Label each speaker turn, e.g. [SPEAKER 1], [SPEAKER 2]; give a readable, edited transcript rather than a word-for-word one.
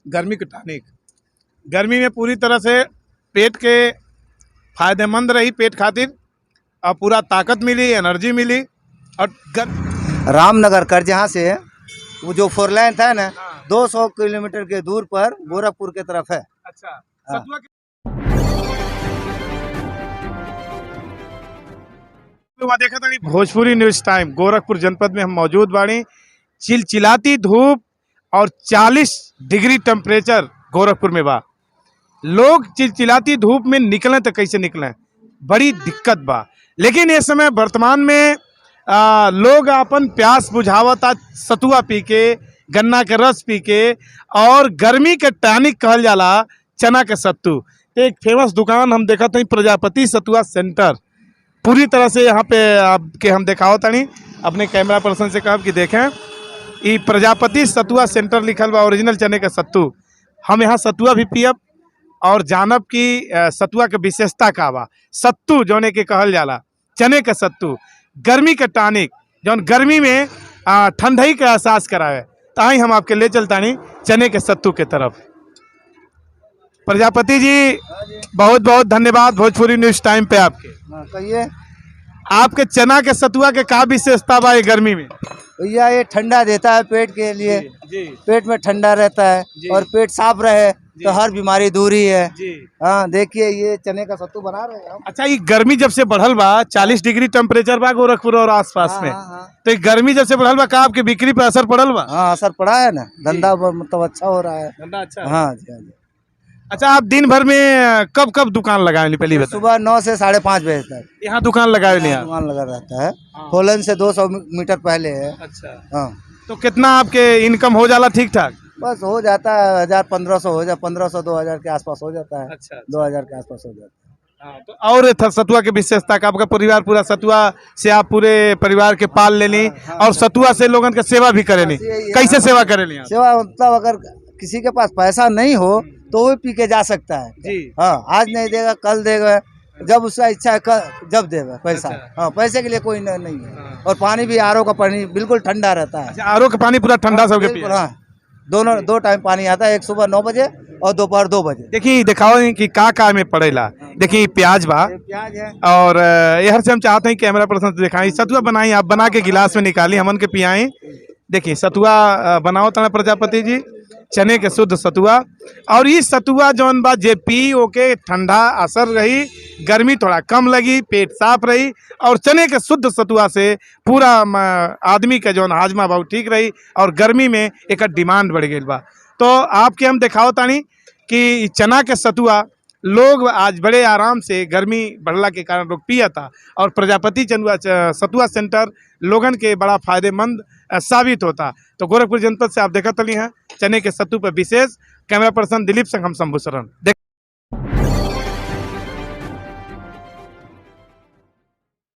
[SPEAKER 1] गर्मी की टॉनिक। गर्मी में पूरी तरह से पेट के फायदेमंद रही, पेट खातिर, और पूरा ताकत मिली, एनर्जी मिली। और
[SPEAKER 2] रामनगर कर जहाँ से वो जो 4 लाइन था ना, 200 किलोमीटर के दूर पर गोरखपुर के तरफ है।
[SPEAKER 1] अच्छा,
[SPEAKER 2] हाँ।
[SPEAKER 1] देखा था भोजपुरी न्यूज टाइम गोरखपुर जनपद में हम मौजूद बाड़ी। चिलचिलाती धूप और 40 डिग्री टेम्परेचर गोरखपुर में बा। लोग चिलचिलाती धूप में निकलें तो कैसे निकलें, बड़ी दिक्कत बा। लेकिन इस समय वर्तमान में लोग अपन प्यास बुझावता सतुआ पी के, गन्ना के रस पी के, और गर्मी के टॉनिक कहल जाला चना के सत्तू। तो एक फेमस दुकान हम देखा था प्रजापति सतुआ सेंटर, पूरी तरह से यहाँ पे आपके हम दिखाओ तनी। अपने कैमरा पर्सन से कहा कि देखें, ये प्रजापति सतुआ सेंटर लिखल बा, ओरिजिनल चने का सत्तू। हम यहाँ सतुआ भी पियब और जानब की सतुआ के विशेषता का बा। सत्तू जौने के कहल जाला चने का सत्तू, गर्मी का टॉनिक, जौन गर्मी में ठंडई का एहसास करावे। ताही हम आपके ले चलतानी चने के सत्तू के तरफ। प्रजापति जी, बहुत बहुत धन्यवाद भोजपुरी न्यूज टाइम पे आपके।
[SPEAKER 2] कहिए,
[SPEAKER 1] आपके चना के सतुआ के का विशेषता बा ये गर्मी में?
[SPEAKER 2] भैया ये ठंडा देता है पेट के लिए।
[SPEAKER 1] जी।
[SPEAKER 2] पेट में ठंडा रहता है और पेट साफ रहे तो हर बीमारी दूर ही है। हाँ, देखिए ये चने का सत्तू बना रहे हैं हम।
[SPEAKER 1] अच्छा, ये गर्मी जब से बढ़ल बा, 40 डिग्री टेम्परेचर बा गोरखपुर और आसपास में। तो ये गर्मी जब से बढ़ल बा, का आपकी बिक्री पे असर पड़ल बा?
[SPEAKER 2] हाँ, असर पड़ा है ना, धंधा मतलब अच्छा हो रहा है।
[SPEAKER 1] धंधा अच्छा?
[SPEAKER 2] हाँ जी, हाँ जी।
[SPEAKER 1] अच्छा, आप दिन भर में कब कब दुकान लगाए पहली बताइए?
[SPEAKER 2] सुबह 9 से 5:30 बजे तक
[SPEAKER 1] यहाँ दुकान लगाए लिया?
[SPEAKER 2] दुकान लगा रहता है। होलन से 200 मीटर पहले है।
[SPEAKER 1] अच्छा।
[SPEAKER 2] हाँ,
[SPEAKER 1] तो कितना आपके इनकम हो जाला ठीक ठाक?
[SPEAKER 2] बस हो जाता है 1000-1500 हो जाए, 1500-2000 के आसपास हो जाता है।
[SPEAKER 1] अच्छा।
[SPEAKER 2] 2000 के आसपास हो जाता है।
[SPEAKER 1] तो और सतुआ की विशेषता का, आपका परिवार पूरा सतुआ से आप पूरे परिवार के पाल लेनी, और सतुआ से लोगों का सेवा भी करेनी। कैसे सेवा करेनी?
[SPEAKER 2] सेवा मतलब अगर किसी के पास पैसा नहीं हो तो वो पी के जा सकता है
[SPEAKER 1] जी।
[SPEAKER 2] हाँ, आज नहीं देगा कल देगा, जब उसका इच्छा है जब देगा पैसा। हाँ, पैसे के लिए कोई नहीं है। और पानी भी आरओ का पानी बिल्कुल ठंडा रहता है।
[SPEAKER 1] अच्छा, आरओ का पानी पूरा ठंडा सबके पिए?
[SPEAKER 2] हाँ, दोनों 2 टाइम पानी आता है, एक सुबह 9 बजे और दोपहर 2 बजे।
[SPEAKER 1] देखिए, दिखाओ कि का में पड़ेला। देखिए, प्याज बा,
[SPEAKER 2] प्याज है,
[SPEAKER 1] और यहर से हम चाहते हैं कैमरा पर्सन से दिखाई। सतुआ बनाई, आप बना के गिलास में निकाली, हमन के पियाई। देखिए, सतुआ बनाओ तना प्रजापति जी, चने के शुद्ध सतुआ। और ये सतुआ जौन बा जे पी ओके ठंडा असर रही, गर्मी थोड़ा कम लगी, पेट साफ रही, और चने के शुद्ध सतुआ से पूरा आदमी का जौन हाजमा बा ठीक रही, और गर्मी में एक डिमांड बढ़ गई बा। तो आपके हम दिखाओ तानी कि चना के सतुआ लोग आज बड़े आराम से गर्मी बढ़ला के कारण लोग पिया था, और प्रजापति सतुआ सेंटर लोगन के बड़ा फायदेमंद साबित होता। तो गोरखपुर जनपद से आप देखा तली हैं चने के सत्तू पर विशेष। कैमरा पर्सन दिलीप संग, हम शंभू शरण।